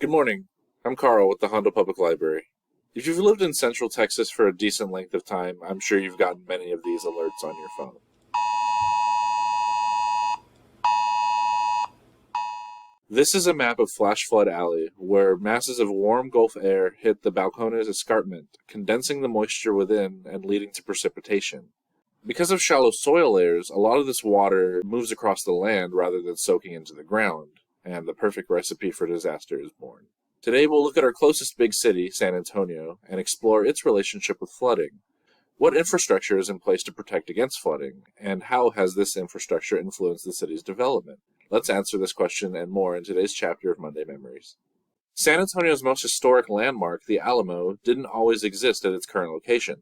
Good morning. I'm Carl with the Hondo Public Library. If you've lived in Central Texas for a decent length of time, I'm sure you've gotten many of these alerts on your phone. This is a map of Flash Flood Alley, where masses of warm Gulf air hit the Balcones escarpment, condensing the moisture within and leading to precipitation. Because of shallow soil layers, a lot of this water moves across the land rather than soaking into the ground, and the perfect recipe for disaster is born. Today we'll look at our closest big city, San Antonio, and explore its relationship with flooding. What infrastructure is in place to protect against flooding, and how has this infrastructure influenced the city's development? Let's answer this question and more in today's chapter of Monday Memories. San Antonio's most historic landmark, the Alamo, didn't always exist at its current location.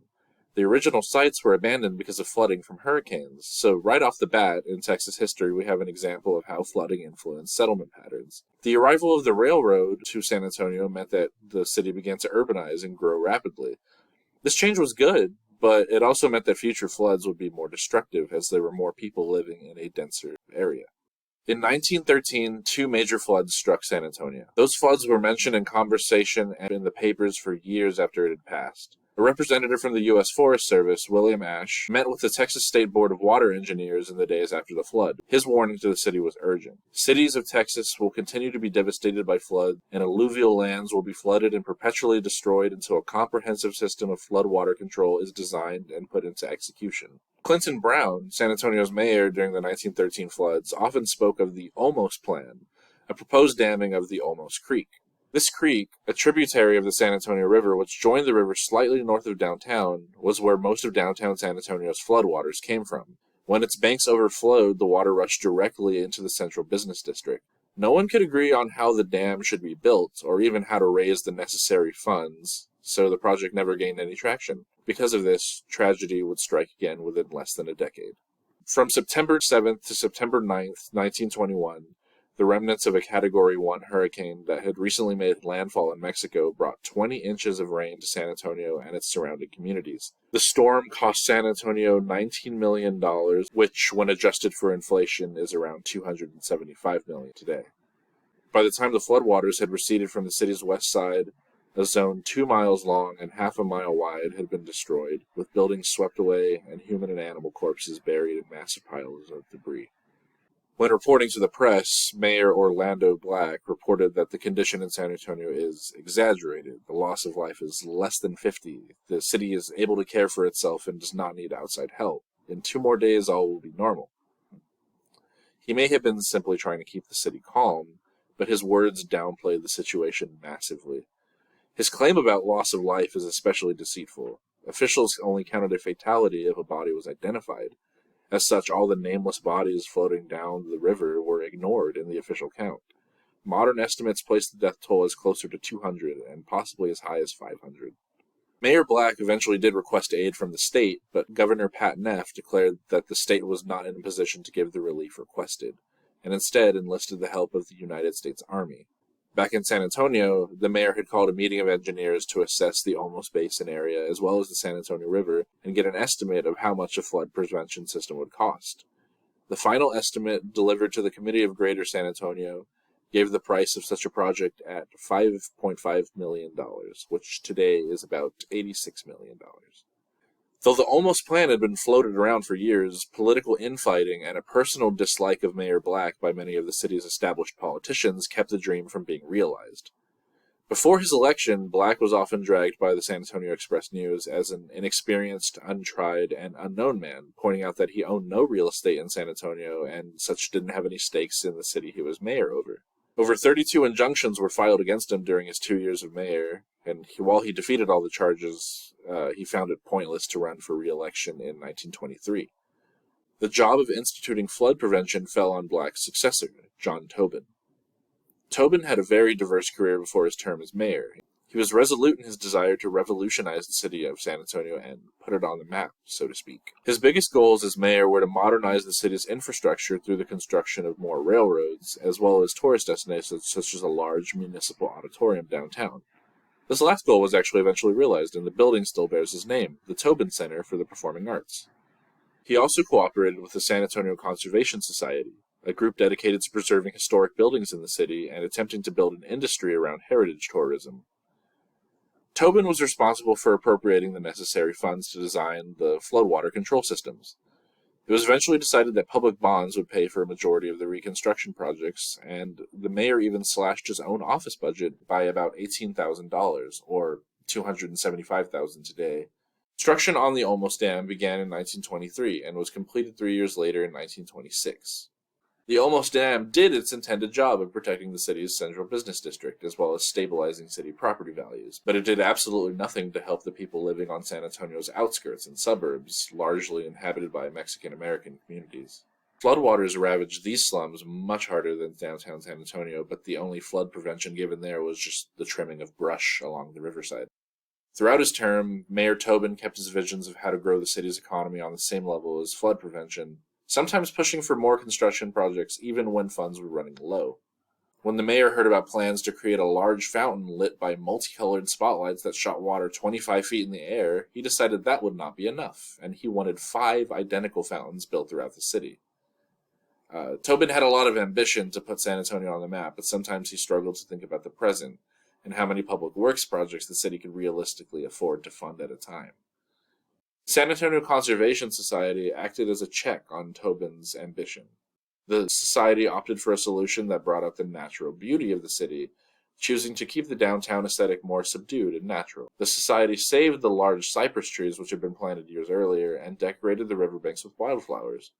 The original sites were abandoned because of flooding from hurricanes, so right off the bat, in Texas history, we have an example of how flooding influenced settlement patterns. The arrival of the railroad to San Antonio meant that the city began to urbanize and grow rapidly. This change was good, but it also meant that future floods would be more destructive as there were more people living in a denser area. In 1913, two major floods struck San Antonio. Those floods were mentioned in conversation and in the papers for years after it had passed. A representative from the U.S. Forest Service, William Ash, met with the Texas State Board of Water Engineers in the days after the flood. His warning to the city was urgent. Cities of Texas will continue to be devastated by flood, and alluvial lands will be flooded and perpetually destroyed until a comprehensive system of flood water control is designed and put into execution. Clinton Brown, San Antonio's mayor during the 1913 floods, often spoke of the Olmos Plan, a proposed damming of the Olmos Creek. This creek, a tributary of the San Antonio River which joined the river slightly north of downtown, was where most of downtown San Antonio's floodwaters came from. When its banks overflowed, the water rushed directly into the central business district. No one could agree on how the dam should be built, or even how to raise the necessary funds, so the project never gained any traction. Because of this, tragedy would strike again within less than a decade. From September 7th to September 9th, 1921, the remnants of a Category 1 hurricane that had recently made landfall in Mexico brought 20 inches of rain to San Antonio and its surrounding communities. The storm cost San Antonio $19 million, which, when adjusted for inflation, is around $275 million today. By the time the floodwaters had receded from the city's west side, a zone 2 miles long and half a mile wide had been destroyed, with buildings swept away and human and animal corpses buried in massive piles of debris. When reporting to the press, Mayor Orlando Black reported that the condition in San Antonio is exaggerated. The loss of life is less than 50. The city is able to care for itself and does not need outside help. In 2 more days, all will be normal. He may have been simply trying to keep the city calm, but his words downplayed the situation massively. His claim about loss of life is especially deceitful. Officials only counted a fatality if a body was identified. As such, all the nameless bodies floating down the river were ignored in the official count. Modern estimates place the death toll as closer to 200 and possibly as high as 500. Mayor Black eventually did request aid from the state, but Governor Pat Neff declared that the state was not in a position to give the relief requested, and instead enlisted the help of the United States Army. Back in San Antonio, the mayor had called a meeting of engineers to assess the Olmos Basin area as well as the San Antonio River and get an estimate of how much a flood prevention system would cost. The final estimate delivered to the Committee of Greater San Antonio gave the price of such a project at $5.5 million, which today is about $86 million. Though the Olmos Plan had been floated around for years, political infighting and a personal dislike of Mayor Black by many of the city's established politicians kept the dream from being realized. Before his election, Black was often dragged by the San Antonio Express-News as an inexperienced, untried, and unknown man, pointing out that he owned no real estate in San Antonio and such didn't have any stakes in the city he was mayor over. Over 32 injunctions were filed against him during his 2 years of mayor, and while he defeated all the charges, he found it pointless to run for re-election in 1923. The job of instituting flood prevention fell on Black's successor, John Tobin. Tobin had a very diverse career before his term as mayor. He was resolute in his desire to revolutionize the city of San Antonio and put it on the map, so to speak. His biggest goals as mayor were to modernize the city's infrastructure through the construction of more railroads, as well as tourist destinations such as a large municipal auditorium downtown. This last goal was actually eventually realized, and the building still bears his name, the Tobin Center for the Performing Arts. He also cooperated with the San Antonio Conservation Society. a group dedicated to preserving historic buildings in the city and attempting to build an industry around heritage tourism. Tobin was responsible for appropriating the necessary funds to design the floodwater control systems. It was eventually decided that public bonds would pay for a majority of the reconstruction projects, and the mayor even slashed his own office budget by about $18,000, or $275,000 today. Construction on the Olmos Dam began in 1923 and was completed 3 years later in 1926. The Olmos Dam did its intended job of protecting the city's central business district, as well as stabilizing city property values, but it did absolutely nothing to help the people living on San Antonio's outskirts and suburbs, largely inhabited by Mexican-American communities. Floodwaters ravaged these slums much harder than downtown San Antonio, but the only flood prevention given there was just the trimming of brush along the riverside. Throughout his term, Mayor Tobin kept his visions of how to grow the city's economy on the same level as flood prevention, sometimes pushing for more construction projects even when funds were running low. When the mayor heard about plans to create a large fountain lit by multicolored spotlights that shot water 25 feet in the air, he decided that would not be enough, and he wanted 5 identical fountains built throughout the city. Tobin had a lot of ambition to put San Antonio on the map, but sometimes he struggled to think about the present and how many public works projects the city could realistically afford to fund at a time. The San Antonio Conservation Society acted as a check on Tobin's ambition. The society opted for a solution that brought out the natural beauty of the city, choosing to keep the downtown aesthetic more subdued and natural. The society saved the large cypress trees which had been planted years earlier and decorated the riverbanks with wildflowers.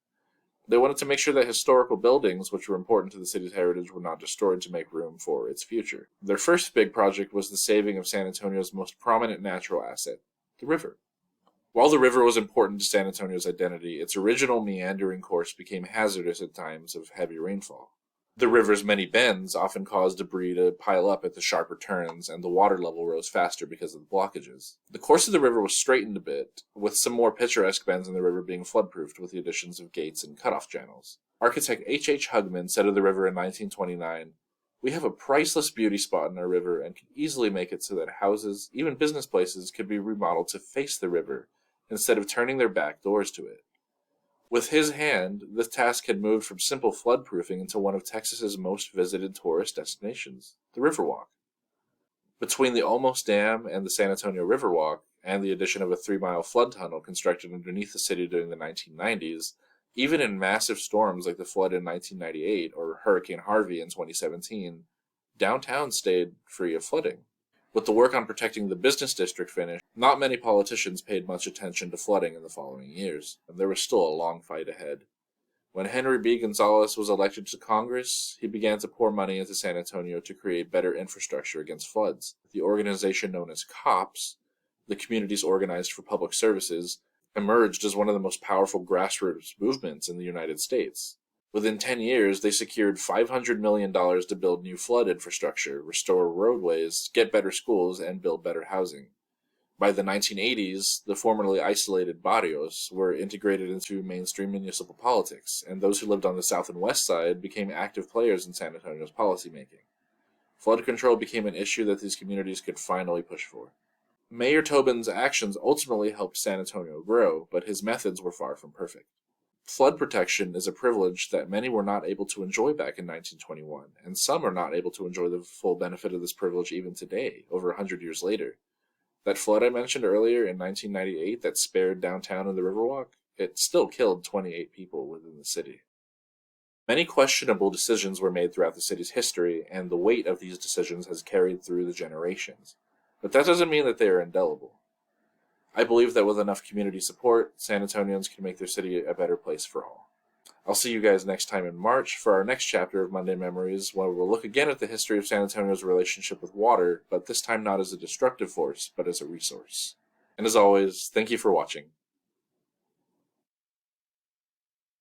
They wanted to make sure that historical buildings, which were important to the city's heritage, were not destroyed to make room for its future. Their first big project was the saving of San Antonio's most prominent natural asset, the river. While the river was important to San Antonio's identity, its original meandering course became hazardous at times of heavy rainfall. The river's many bends often caused debris to pile up at the sharper turns, and the water level rose faster because of the blockages. The course of the river was straightened a bit, with some more picturesque bends in the river being floodproofed with the additions of gates and cutoff channels. Architect H. H. Hugman said of the river in 1929, "We have a priceless beauty spot in our river and could easily make it so that houses, even business places, could be remodeled to face the river, instead of turning their back doors to it." With his hand, the task had moved from simple floodproofing into one of Texas's most visited tourist destinations, the Riverwalk. Between the Olmos Dam and the San Antonio Riverwalk, and the addition of a 3-mile flood tunnel constructed underneath the city during the 1990s, even in massive storms like the flood in 1998 or Hurricane Harvey in 2017, downtown stayed free of flooding. With the work on protecting the business district finished, not many politicians paid much attention to flooding in the following years, and there was still a long fight ahead. When Henry B. Gonzalez was elected to Congress, he began to pour money into San Antonio to create better infrastructure against floods. The organization known as COPS, the Communities Organized for Public Services, emerged as one of the most powerful grassroots movements in the United States. Within 10 years, they secured $500 million to build new flood infrastructure, restore roadways, get better schools, and build better housing. By the 1980s, the formerly isolated barrios were integrated into mainstream municipal politics, and those who lived on the south and west side became active players in San Antonio's policymaking. Flood control became an issue that these communities could finally push for. Mayor Tobin's actions ultimately helped San Antonio grow, but his methods were far from perfect. Flood protection is a privilege that many were not able to enjoy back in 1921, and some are not able to enjoy the full benefit of this privilege even today, over 100 years later. That flood I mentioned earlier in 1998 that spared downtown and the Riverwalk, it still killed 28 people within the city. Many questionable decisions were made throughout the city's history, and the weight of these decisions has carried through the generations. But that doesn't mean that they are indelible. I believe that with enough community support, San Antonians can make their city a better place for all. I'll see you guys next time in March for our next chapter of Monday Memories, where we'll look again at the history of San Antonio's relationship with water, but this time not as a destructive force, but as a resource. And as always, thank you for watching.